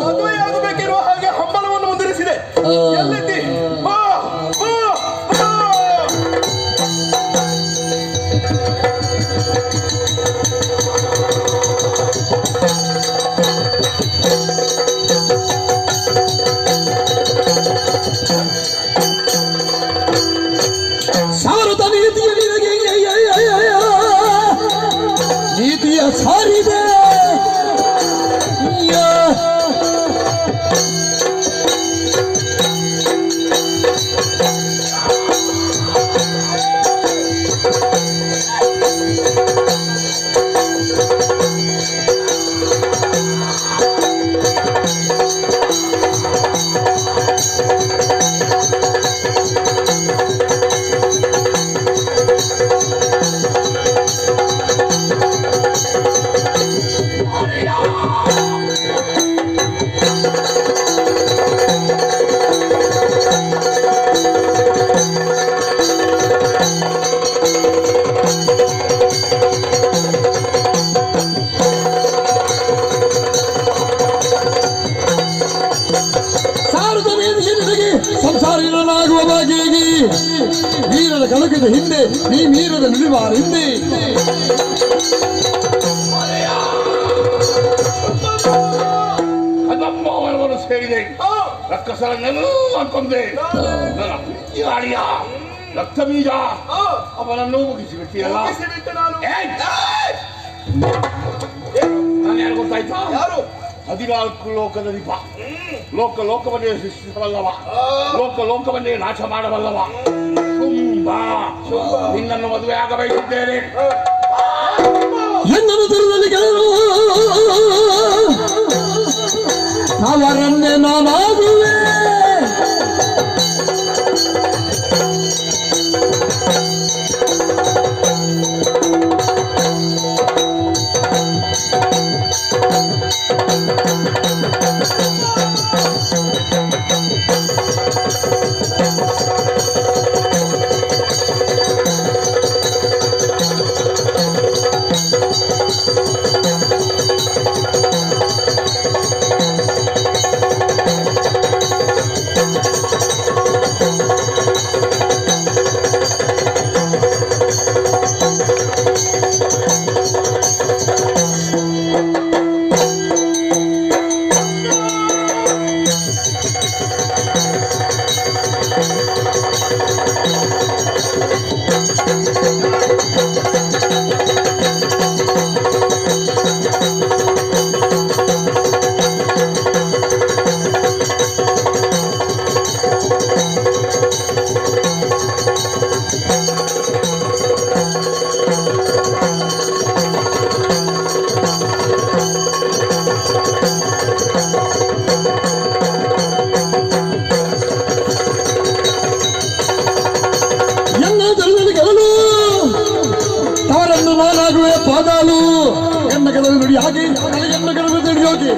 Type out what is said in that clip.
ಮದುವೆಯಾಗಬೇಕಿರುವ ಹಾಗೆ ಹಂಬಲವನ್ನು ಮುಂದುವರಿಸಿದೆ. ಎಲ್ಲಿದ್ದಿ? ಸಾರದ ನೀತಿಯ ನಿನಗೆ ನೀತಿಯ ಸಾರಿದೆ. ಸಂಸಾರಿನಾಗುವ ಬಗೆಗೆ ವೀರದ ಕಳಕದ ಹಿಂದೆ ನೀ ಮೀರದ ನಿಲುವಾರ ಹಿಂದೆ ಅದಮ್ಮವರನ್ನು ಸೇರಿದೆ. ರಕ್ಕಸರನ್ನೆಲ್ಲ ಕೊಂದೆ. ನನ್ನ ಪ್ರೀತಿಯ ಅಳಿಯ ರಕ್ತ ಬೀಜ ಅವನನ್ನು ಮುಗಿಸಿಬಿಟ್ಟಿಯಲ್ಲ. ನಾನು ಯಾರು ಗೊತ್ತಾಯ್ತಾ? ಯಾರು? 14 ಲೋಕದ ದೀಪ. ಲೋಕವನ್ನೇ ಸೃಷ್ಟಿಸಬಲ್ಲವ, ಲೋಕವನ್ನೇ ನಾಶ ಮಾಡಬಲ್ಲವ ಶುಂಭ. ನಿನ್ನನ್ನು ಮದುವೆ ಆಗಬಯಸಿದ್ದೇನೆ. ಎನ್ನನ್ನು ತರದಲ್ಲಿ ಅವರನ್ನೇ ನಾನಾಗುವೆ. ಪಾದಾಲು ಎನ್ನ ಕೆಲವು ನುಡಿ ಹಾಗೆ ಎನ್ನ ಕೆಲವು ನುಡಿ ಹೋಗಿ